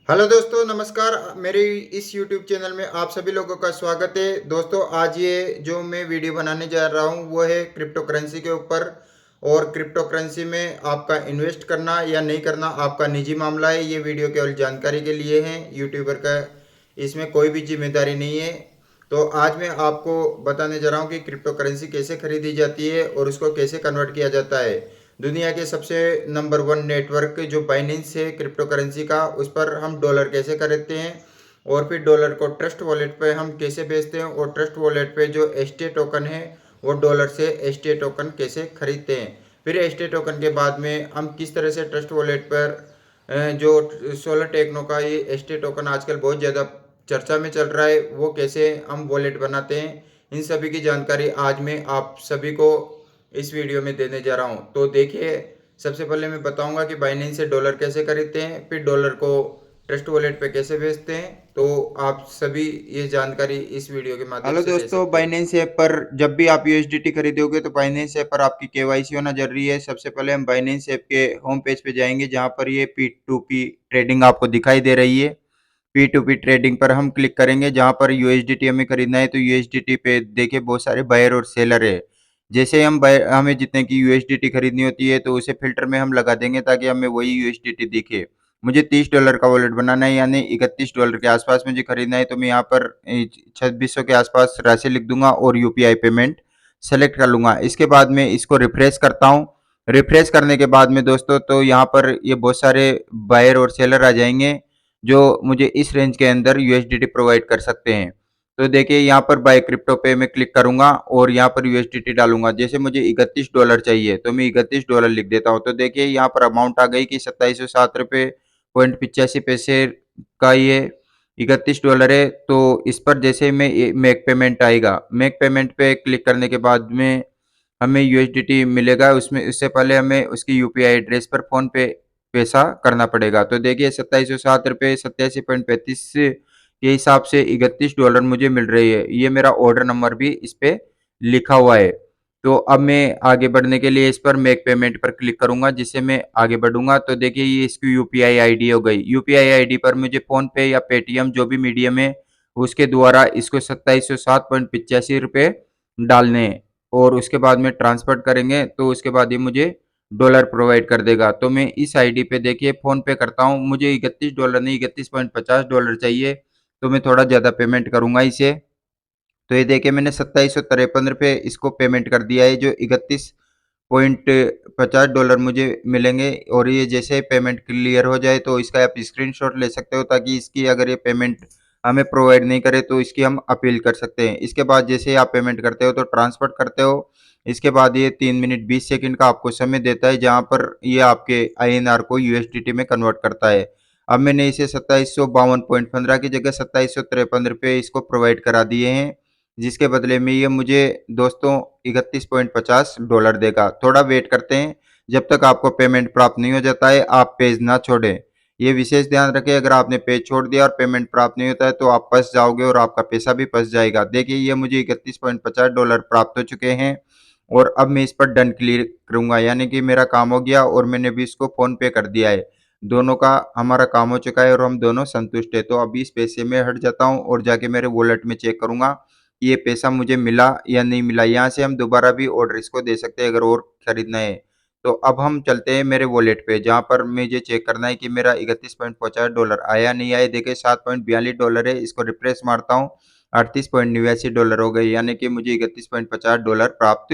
Hello दोस्तों, नमस्कार। मेरे इस YouTube चैनल में आप सभी लोगों का स्वागत है। दोस्तों, आज ये जो मैं वीडियो बनाने जा रहा हूँ वो है क्रिप्टो करेंसी के ऊपर। और क्रिप्टो करेंसी में आपका इन्वेस्ट करना या नहीं करना आपका निजी मामला है। ये वीडियो केवल जानकारी के लिए है, यूट्यूबर का इसमें कोई भी जिम्मेदारी नहीं है। तो आज मैं आपको बताने जा रहा हूँ कि क्रिप्टो करेंसी कैसे खरीदी जाती है और उसको कैसे कन्वर्ट किया जाता है। दुनिया के सबसे नंबर वन नेटवर्क जो बाइनेंस है क्रिप्टो करेंसी का, उस पर हम डॉलर कैसे खरीदते हैं और फिर डॉलर को ट्रस्ट वॉलेट पे हम कैसे भेजते हैं, और ट्रस्ट वॉलेट पे जो एसटी टोकन है वो डॉलर से एसटी टोकन कैसे खरीदते हैं। फिर एसटी टोकन के बाद में हम किस तरह से ट्रस्ट वॉलेट पर जो सोलर टेक्नो का ये एसटी टोकन आजकल बहुत ज़्यादा चर्चा में चल रहा है, वो कैसे हम वॉलेट बनाते हैं। इन सभी की जानकारी आज मैं आप सभी को इस वीडियो में देने जा रहा हूँ। तो देखिए, सबसे पहले मैं बताऊंगा कि बाइनेंस से डॉलर कैसे खरीदते हैं, फिर डॉलर को ट्रस्ट वॉलेट पे कैसे भेजते हैं। तो आप सभी ये जानकारी इस वीडियो के माध्यम हेलो से ले दोस्तों, सकते हो। बाइनेंस ऐप पर जब भी आप यूएसडीटी खरीदोगे तो बाइनेंस ऐप पर आपकी केवाईसी होना जरूरी है। सबसे पहले हम बाइनेंस ऐप के होम पेज पे जाएंगे, जहां पर ये P2P ट्रेडिंग आपको दिखाई दे रही है। P2P ट्रेडिंग पर हम क्लिक करेंगे, जहां पर यूएसडीटी हमें खरीदना है। तो यूएसडीटी पे देखिए बहुत सारे बायर और सेलर है। जैसे हमें जितने की यूएसडीटी खरीदनी होती है तो उसे फिल्टर में हम लगा देंगे ताकि हमें वही यूएसडीटी दिखे। मुझे $30 का वॉलेट बनाना है, यानी $31 के आसपास मुझे खरीदना है। तो मैं यहाँ पर 2600 के आसपास राशि लिख दूंगा और यूपीआई पेमेंट सेलेक्ट कर लूंगा। इसके बाद में इसको रिफ्रेश करता हूँ। रिफ्रेश करने के बाद में दोस्तों, तो यहाँ पर ये बहुत सारे बायर और सेलर आ जाएंगे जो मुझे इस रेंज के अंदर यूएसडीटी प्रोवाइड कर सकते हैं। तो देखिए यहाँ पर बाय क्रिप्टो पे में क्लिक करूंगा और यहाँ पर यूएसडीटी डालूंगा। जैसे मुझे $31 चाहिए तो मैं $31 लिख देता हूँ। तो देखिए यहाँ पर अमाउंट आ गई कि 2707 रुपये 85 पैसे का ये $31 है। तो इस पर जैसे में मेक पेमेंट आएगा, मेक पेमेंट पे क्लिक करने के बाद में हमें यूएसडीटी मिलेगा। उसमें उससे पहले हमें उसकी यूपीआई एड्रेस पर फोन पे पैसा करना पड़ेगा। तो देखिए 2707 रुपये 87.35 के हिसाब से $31 मुझे मिल रही है। ये मेरा ऑर्डर नंबर भी इस पे लिखा हुआ है। तो अब मैं आगे बढ़ने के लिए इस पर मेक पेमेंट पर क्लिक करूंगा, जिससे मैं आगे बढ़ूंगा। तो देखिए ये इसकी यूपीआई आईडी हो गई। यूपीआई आईडी पर मुझे फोन पे या पेटीएम जो भी मीडियम है उसके द्वारा इसको 2707.85 रुपये डालने हैं। और उसके बाद में ट्रांसफर करेंगे तो उसके बाद ये मुझे डॉलर प्रोवाइड कर देगा। तो मैं इस आईडी पे देखिए फोन पे करता हूँ। मुझे $31 नहीं $31.50 चाहिए, तो मैं थोड़ा ज़्यादा पेमेंट करूंगा इसे। तो ये देखिए मैंने 2753 रुपये इसको पेमेंट कर दिया है, जो $31.50 मुझे मिलेंगे। और ये जैसे पेमेंट क्लियर हो जाए तो इसका आप स्क्रीनशॉट ले सकते हो, ताकि इसकी अगर ये पेमेंट हमें प्रोवाइड नहीं करे तो इसकी हम अपील कर सकते हैं। इसके बाद जैसे आप पेमेंट करते हो तो ट्रांसफर करते हो। इसके बाद ये 3 मिनट 20 सेकंड का आपको समय देता है, जहाँ पर ये आपके आईएनआर को यूएसडीटी में कन्वर्ट करता है। अब मैंने इसे 2752.15 की जगह 2753 रुपये इसको प्रोवाइड करा दिए हैं, जिसके बदले में ये मुझे दोस्तों $31.50 देगा। थोड़ा वेट करते हैं, जब तक आपको पेमेंट प्राप्त नहीं हो जाता है आप पेज ना छोड़ें। ये विशेष ध्यान रखें, अगर आपने पेज छोड़ दिया और पेमेंट प्राप्त नहीं होता है तो आप फंस जाओगे और आपका पैसा भी फंस जाएगा। देखिए ये मुझे $31.50 प्राप्त हो चुके हैं। और अब मैं इस पर डन क्लिक करूंगा, यानी कि मेरा काम हो गया और मैंने भी इसको फोन पे कर दिया है। दोनों का हमारा काम हो चुका है और हम दोनों संतुष्ट है। तो अभी इस पैसे में हट जाता हूँ और जाके मेरे वॉलेट में चेक करूंगा कि ये पैसा मुझे मिला या नहीं मिला। यहाँ से हम दोबारा भी ऑर्डर इसको दे सकते हैं अगर और खरीदना है। तो अब हम चलते हैं मेरे वॉलेट पे, जहाँ पर मुझे चेक करना है कि मेरा $31.50 आया नहीं आया। देखिए $7.42 है, इसको रिफ्रेश मारता हूँ, $38.89 हो गए, यानी कि मुझे $31.50 प्राप्त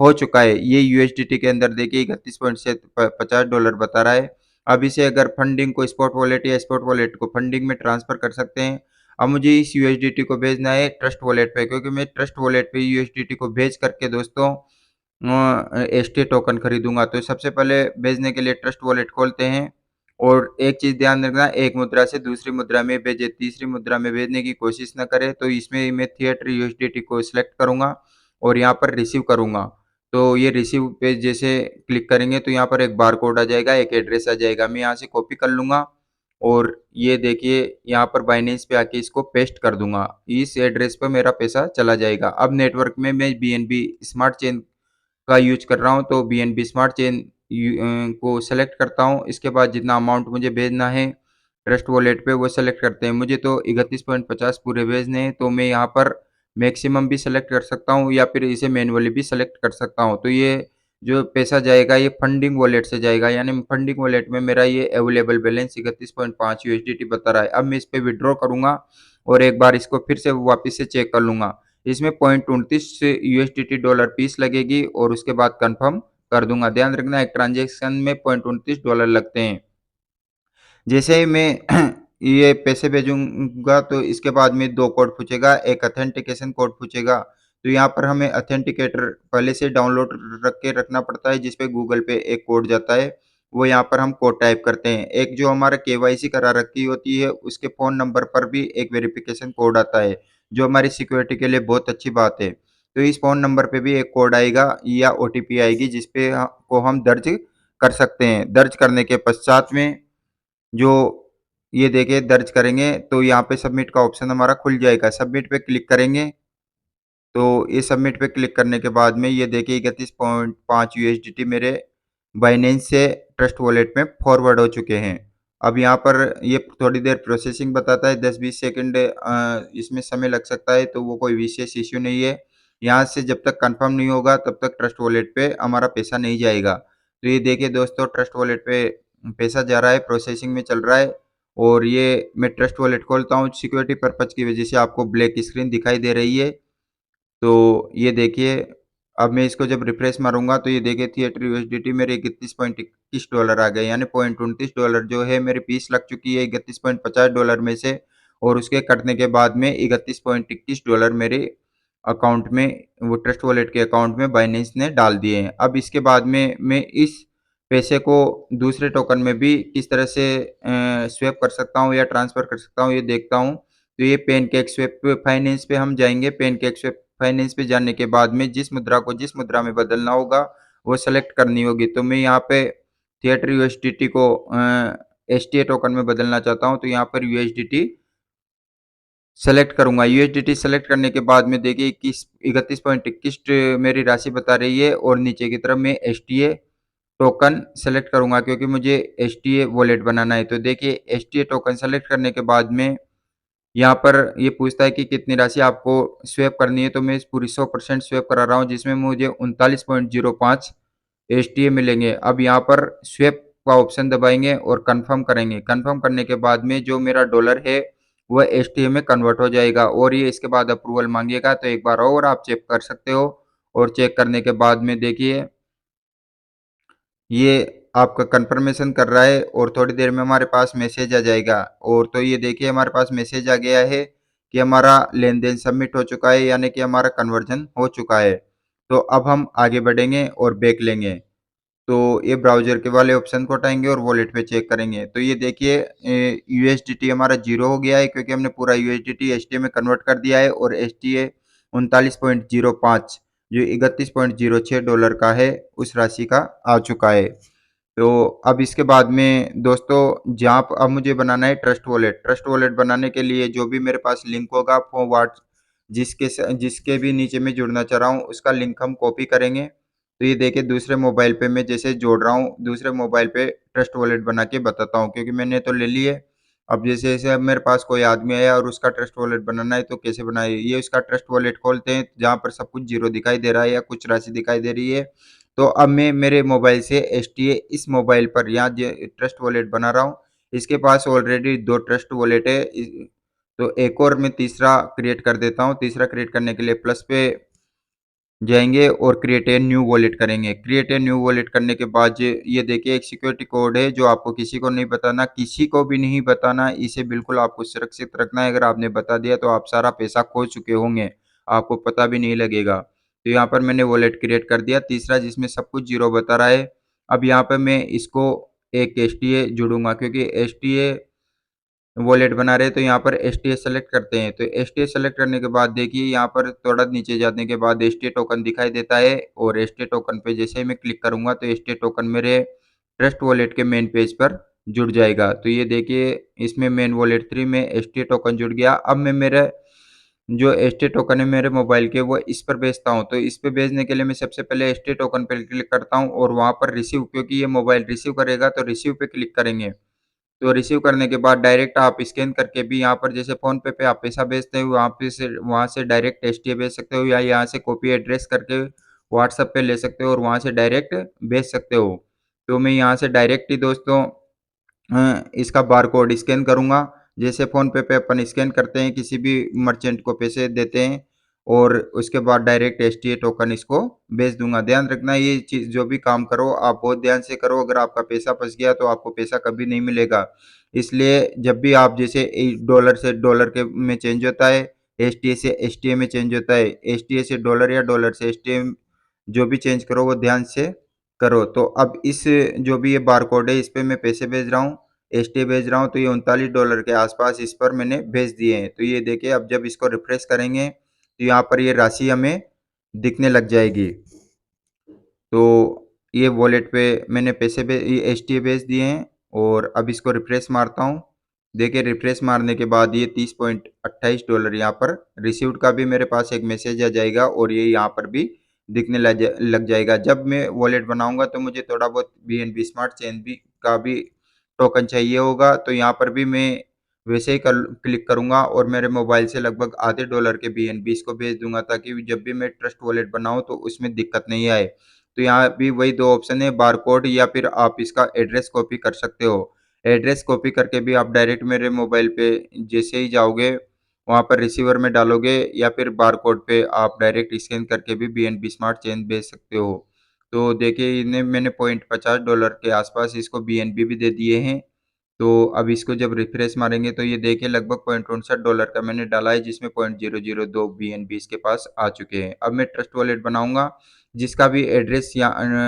हो चुका है। ये यूएसडीटी के अंदर देखिए $31.50 बता रहा है। अब इसे अगर फंडिंग को स्पॉट वॉलेट या स्पॉट वॉलेट को फंडिंग में ट्रांसफर कर सकते हैं। अब मुझे इस यूएसडीटी को भेजना है ट्रस्ट वॉलेट पे, क्योंकि मैं ट्रस्ट वॉलेट पे यूएसडीटी को भेज करके दोस्तों एसटी टोकन खरीदूंगा। तो सबसे पहले भेजने के लिए ट्रस्ट वॉलेट खोलते हैं। और एक चीज ध्यान रखना, एक मुद्रा से दूसरी मुद्रा में भेजे, तीसरी मुद्रा में भेजने की कोशिश न करें। तो इसमें मैं थिएटर यूएसडीटी को सिलेक्ट करूंगा और यहाँ पर रिसीव करूंगा। तो ये रिसीव पे जैसे क्लिक करेंगे तो यहाँ पर एक बार कोड आ जाएगा, एक एड्रेस आ जाएगा। मैं यहाँ से कॉपी कर लूंगा और ये देखिए यहाँ पर बाइनेंस पे आके इसको पेस्ट कर दूंगा। इस एड्रेस पर मेरा पैसा चला जाएगा। अब नेटवर्क में मैं बीएनबी स्मार्ट चेन का यूज कर रहा हूँ, तो बीएनबी स्मार्ट चेन को सेलेक्ट करता हूँ। इसके बाद जितना अमाउंट मुझे भेजना है ट्रस्ट वॉलेट पे वो सेलेक्ट करते हैं। मुझे तो 31.50 पूरे भेजने हैं, तो मैं यहाँ पर मैक्सिमम भी सेलेक्ट कर सकता हूँ या फिर इसे मैनुअली भी सेलेक्ट कर सकता हूँ। तो ये जो पैसा जाएगा ये फंडिंग वॉलेट से जाएगा, यानी फंडिंग वॉलेट में मेरा ये अवेलेबल बैलेंस 31.5 यूएसडीटी बता रहा है। अब मैं इस पे विड्रॉ करूँगा और एक बार इसको फिर से वापस से चेक कर लूँगा। इसमें 0.29 यूएसडीटी डॉलर फीस लगेगी और उसके बाद कन्फर्म कर दूँगा। ध्यान रखना एक ट्रांज़ैक्शन में 0.29 डॉलर लगते हैं। जैसे ही मैं ये पैसे भेजूँगा तो इसके बाद में 2 कोड पूछेगा, एक ऑथेंटिकेशन कोड पूछेगा। तो यहाँ पर हमें ऑथेंटिकेटर पहले से डाउनलोड रख के रखना पड़ता है, जिस पे गूगल पे एक कोड जाता है, वो यहाँ पर हम कोड टाइप करते हैं। एक जो हमारा केवाईसी करा रखी होती है, उसके फ़ोन नंबर पर भी एक वेरिफ़िकेशन कोड आता है, जो हमारी सिक्योरिटी के लिए बहुत अच्छी बात है। तो इस फ़ोन नंबर पे भी एक कोड आएगा या ओटीपी आएगी, जिस पे को हम दर्ज कर सकते हैं। दर्ज करने के पश्चात में जो ये देखिए दर्ज करेंगे तो यहाँ पे सबमिट का ऑप्शन हमारा खुल जाएगा। सबमिट पे क्लिक करेंगे तो ये सबमिट पे क्लिक करने के बाद में ये देखिए 31.5 यूएसडीटी मेरे बाइनेंस से ट्रस्ट वॉलेट में फॉरवर्ड हो चुके हैं। अब यहाँ पर ये थोड़ी देर प्रोसेसिंग बताता है, 10-20 सेकंड इसमें समय लग सकता है, तो वो कोई विशेष इश्यू नहीं है। यहाँ से जब तक कंफर्म नहीं होगा तब तक ट्रस्ट वॉलेट पे हमारा पैसा नहीं जाएगा। तो ये देखिए दोस्तों ट्रस्ट वॉलेट पे पैसा जा रहा है, प्रोसेसिंग में चल रहा है और ये मैं ट्रस्ट वॉलेट खोलता हूँ। सिक्योरिटी पर्पज़ की वजह से आपको ब्लैक स्क्रीन दिखाई दे रही है। तो ये देखिए, अब मैं इसको जब रिफ्रेश मारूँगा तो ये देखिए थिएटर यूएसडीटी मेरे 31.21 डॉलर आ गए, यानी 0.29 डॉलर जो है मेरी फीस लग चुकी है 31.50 डॉलर में से, और उसके कटने के बाद में 31.21 डॉलर मेरे अकाउंट में, वो ट्रस्ट वॉलेट के अकाउंट में बाइनेंस ने डाल दिए हैं। अब इसके बाद में मैं इस पैसे को दूसरे टोकन में भी किस तरह से स्वैप कर सकता हूँ या ट्रांसफ़र कर सकता हूँ, ये देखता हूँ। तो ये पेनकेक स्वैप फाइनेंस पे हम जाएँगे। पेनकेक स्वैप फाइनेंस पे जाने के बाद में जिस मुद्रा को जिस मुद्रा में बदलना होगा, वो सेलेक्ट करनी होगी। तो मैं यहाँ पे थिएटर यूएसडीटी को एसटीए टोकन में बदलना चाहता हूँ, तो यहाँ पर यूएसडीटी सेलेक्ट करूँगा। यूएसडीटी सेलेक्ट करने के बाद में देखिए 31.21 मेरी राशि बता रही है और नीचे की तरफ मैं एसटीए टोकन सेलेक्ट करूँगा, क्योंकि मुझे एसटीए वॉलेट बनाना है। तो देखिए एसटीए टोकन सेलेक्ट करने के बाद में यहाँ पर ये पूछता है कि कितनी राशि आपको स्वैप करनी है, तो मैं इस पूरी 100% स्वैप करा रहा हूँ, जिसमें मुझे 39.05 एसटीए मिलेंगे। अब यहाँ पर स्वैप का ऑप्शन दबाएँगे और कन्फर्म करेंगे। कन्फर्म करने के बाद में जो मेरा डॉलर है, वह एसटीए में कन्वर्ट हो जाएगा और ये इसके बाद अप्रूवल माँगेगा, तो एक बार और आप चेक कर सकते हो। और चेक करने के बाद में देखिए ये आपका कंफर्मेशन कर रहा है और थोड़ी देर में हमारे पास मैसेज आ जाएगा। और तो ये देखिए हमारे पास मैसेज आ गया है कि हमारा लेन-देन सबमिट हो चुका है, यानी कि हमारा कन्वर्जन हो चुका है। तो अब हम आगे बढ़ेंगे और बैक लेंगे। तो ये ब्राउज़र के वाले ऑप्शन को हटाएँगे और वॉलेट पे चेक करेंगे। तो ये देखिए यूएसडीटी हमारा 0 हो गया है, क्योंकि हमने पूरा यूएसडीटी एसटीए में कन्वर्ट कर दिया है और एसटीए 39.05 जो 31.06 डॉलर का है, उस राशि का आ चुका है। तो अब इसके बाद में दोस्तों जहाँ प अब मुझे बनाना है ट्रस्ट वॉलेट। ट्रस्ट वॉलेट बनाने के लिए जो भी मेरे पास लिंक होगा वो जिसके भी नीचे मैं जुड़ना चाह रहा हूँ, उसका लिंक हम कॉपी करेंगे। तो ये देखिए दूसरे मोबाइल पे मैं जैसे जोड़ रहा हूँ, दूसरे मोबाइल पे ट्रस्ट वॉलेट बना के बताता हूँ, क्योंकि मैंने तो ले ली है। अब जैसे-जैसे अब मेरे पास कोई आदमी आया और उसका ट्रस्ट वॉलेट बनाना है, तो कैसे बनाए? ये उसका ट्रस्ट वॉलेट खोलते हैं, जहाँ पर सब कुछ ज़ीरो दिखाई दे रहा है या कुछ राशि दिखाई दे रही है। तो अब मैं मेरे मोबाइल से एसटीए इस मोबाइल पर यहाँ ट्रस्ट वॉलेट बना रहा हूँ। इसके पास ऑलरेडी 2 ट्रस्ट वॉलेट है। तो एक और मैं तीसरा क्रिएट कर देता हूँ। तीसरा क्रिएट करने के लिए प्लस पे जाएँगे और क्रिएट ए न्यू वॉलेट करेंगे। क्रिएट ए न्यू वॉलेट करने के बाद ये देखिए एक सिक्योरिटी कोड है, जो आपको किसी को नहीं बताना, किसी को भी नहीं बताना। इसे बिल्कुल आपको सुरक्षित रखना है। अगर आपने बता दिया तो आप सारा पैसा खो चुके होंगे, आपको पता भी नहीं लगेगा। तो यहाँ पर मैंने वॉलेट क्रिएट कर दिया तीसरा, जिसमें सब कुछ ज़ीरो बता रहा है। अब यहाँ पे मैं इसको एक एसटीए जोड़ूँगा, क्योंकि एसटीए वॉलेट बना रहे हैं, तो यहाँ पर एसटीए सेलेक्ट करते हैं। तो एसटीए सेलेक्ट करने के बाद देखिए यहाँ पर थोड़ा नीचे जाने के बाद एसटीए टोकन दिखाई देता है और एसटीए टोकन पे जैसे ही मैं क्लिक करूँगा तो एसटीए टोकन मेरे ट्रस्ट वॉलेट के मेन पेज पर जुड़ जाएगा। तो ये देखिए इसमें मेन वॉलेट 3 में एसटीए टोकन जुड़ गया। अब मैं मेरे जो एसटीए टोकन है मेरे मोबाइल के, वो इस पर भेजता हूँ। तो इस पे भेजने के लिए मैं सबसे पहले एसटीए टोकन पे क्लिक करता हूँ और वहाँ पर रिसीव, क्योंकि ये मोबाइल रिसीव करेगा तो रिसीव पे क्लिक करेंगे। तो रिसीव करने के बाद डायरेक्ट आप स्कैन करके भी यहाँ पर जैसे फ़ोनपे पे आप पैसा भेजते हो वहाँ से डायरेक्ट एसटीए भेज सकते हो या यहाँ से कॉपी एड्रेस करके व्हाट्सएप पे ले सकते हो और वहाँ से डायरेक्ट भेज सकते हो। तो मैं यहाँ से डायरेक्ट ही दोस्तों इसका बारकोड स्कैन करूँगा। जैसे फ़ोनपे पे अपन स्कैन करते हैं, किसी भी मर्चेंट को पैसे देते हैं और उसके बाद डायरेक्ट एसटीए टोकन इसको भेज दूँगा। ध्यान रखना ये चीज़ जो भी काम करो आप बहुत ध्यान से करो, अगर आपका पैसा फँस गया तो आपको पैसा कभी नहीं मिलेगा। इसलिए जब भी आप जैसे डॉलर से डॉलर के में चेंज होता है, एसटीए से एसटीए में चेंज होता है, एसटीए से डॉलर या डॉलर से एसटीए जो भी चेंज करो वो ध्यान से करो। तो अब इस जो भी ये बारकोड है इस पे मैं पैसे भेज रहा हूँ, एसटीए भेज रहा हूँ, तो ये $39 के आसपास इस पर मैंने भेज दिए हैं। तो ये देखिए अब जब इसको रिफ्रेश करेंगे तो यहाँ पर ये राशि हमें दिखने लग जाएगी। तो ये वॉलेट पे मैंने पैसे ये एसटीए भेज दिए हैं और अब इसको रिफ्रेश मारता हूँ। देखिए रिफ्रेश मारने के बाद ये $30.28 यहाँ पर रिसीव्ड का भी मेरे पास एक मैसेज आ जाएगा और ये यहाँ पर भी दिखने लग जाएगा। जब मैं वॉलेट बनाऊंगा तो मुझे थोड़ा बहुत बीएनबी स्मार्ट चेन भी का भी टोकन चाहिए होगा, तो यहाँ पर भी मैं वैसे ही क्लिक करूंगा और मेरे मोबाइल से लगभग आधे डॉलर के बीएनबी इसको भेज दूंगा ताकि जब भी मैं ट्रस्ट वॉलेट बनाऊं तो उसमें दिक्कत नहीं आए। तो यहाँ भी वही दो ऑप्शन है, बारकोड या फिर आप इसका एड्रेस कॉपी कर सकते हो। एड्रेस कॉपी करके भी आप डायरेक्ट मेरे मोबाइल पे जैसे ही जाओगे वहाँ पर रिसीवर में डालोगे या फिर बारकोड पे आप डायरेक्ट स्कैन करके भी बीएनबी स्मार्ट चेन भेज सकते हो। तो देखिए इन्हें मैंने $50 के आसपास इसको बीएनबी भी दे दिए हैं। तो अब इसको जब रिफ्रेश मारेंगे तो ये देखिए लगभग $0.68 का मैंने डाला है जिसमें 0.002 बीएनबी इसके पास आ चुके हैं। अब मैं ट्रस्ट वॉलेट बनाऊंगा जिसका भी एड्रेस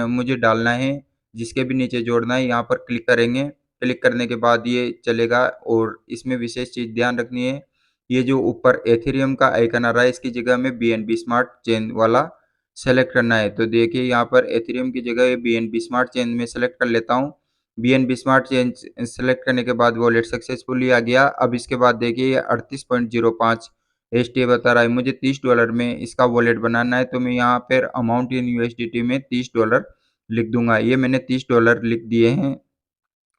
मुझे डालना है, जिसके भी नीचे जोड़ना है, यहाँ पर क्लिक करेंगे। क्लिक करने के बाद ये चलेगा और इसमें विशेष चीज़ ध्यान रखनी है, ये जो ऊपर एथेरियम का आइकन आ रहा है इसकी जगह में बीएनबी स्मार्ट चेन वाला सेलेक्ट करना है। तो देखिए यहाँ पर एथेरियम की जगह बीएनबी स्मार्ट चेन में सेलेक्ट कर लेता हूँ। बीएनबी स्मार्ट चेन सेलेक्ट करने के बाद वॉलेट सक्सेसफुली आ गया। अब इसके बाद देखिए ये 38.05 एसटीए बता रहा है, मुझे $30 में इसका वॉलेट बनाना है, तो मैं यहाँ पर अमाउंट इन यूएसडीटी में $30 लिख दूंगा। ये मैंने $30 लिख दिए हैं।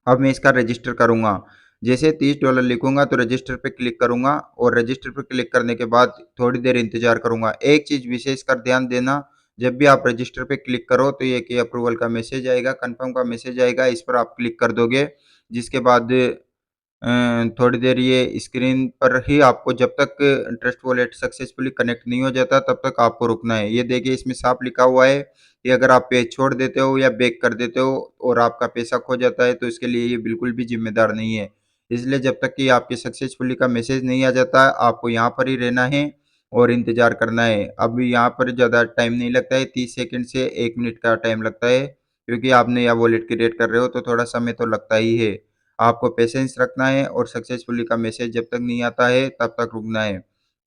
अब मैं इसका रजिस्टर करूंगा। जैसे $30 लिखूंगा तो रजिस्टर पे क्लिक करूंगा और रजिस्टर पे क्लिक करने के बाद थोड़ी देर इंतजार करूंगा। एक चीज विशेष कर ध्यान देना, जब भी आप रजिस्टर पे क्लिक करो तो ये कि अप्रूवल का मैसेज आएगा, कंफर्म का मैसेज आएगा, इस पर आप क्लिक कर दोगे। जिसके बाद थोड़ी देर ये स्क्रीन पर ही आपको जब तक ट्रस्ट वॉलेट सक्सेसफुली कनेक्ट नहीं हो जाता तब तक आपको रुकना है। ये देखिए इसमें साफ लिखा हुआ है कि अगर आप पेज छोड़ देते हो या बैक कर देते हो और आपका पैसा खो जाता है तो इसके लिए ये बिल्कुल भी जिम्मेदार नहीं है। इसलिए जब तक कि आपके सक्सेसफुली का मैसेज नहीं आ जाता आपको यहाँ पर ही रहना है और इंतजार करना है। अब यहाँ पर ज़्यादा टाइम नहीं लगता है, 30 सेकंड से 1 मिनट का टाइम लगता है, क्योंकि आप नया वॉलेट क्रिएट कर रहे हो तो थोड़ा समय तो लगता ही है। आपको पेशेंस रखना है और सक्सेसफुली का मैसेज जब तक नहीं आता है तब तक रुकना है।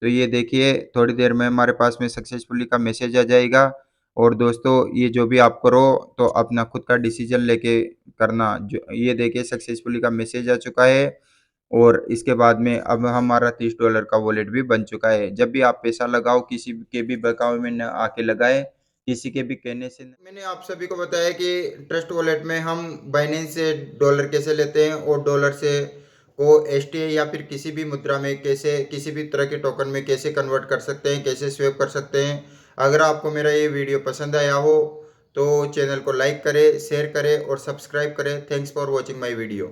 तो ये देखिए थोड़ी देर में हमारे पास में सक्सेसफुली का मैसेज आ जाएगा। और दोस्तों ये जो भी आप करो तो अपना खुद का डिसीजन लेके करना। जो ये देखिए सक्सेसफुली का मैसेज आ चुका है और इसके बाद में अब हमारा $30 का वॉलेट भी बन चुका है। जब भी आप पैसा लगाओ किसी के भी बहकावे में न आके लगाए, किसी के भी कहने से मैंने आप सभी को बताया कि ट्रस्ट वॉलेट में हम बाइनेंस से डॉलर कैसे लेते हैं और डॉलर से को एसटीए या फिर किसी भी मुद्रा में कैसे, किसी भी तरह के टोकन में कैसे कन्वर्ट कर सकते हैं, कैसे स्वेप कर सकते हैं। अगर आपको मेरा ये वीडियो पसंद आया हो तो चैनल को लाइक करें, शेयर करें और सब्सक्राइब करें। Thanks for watching my video.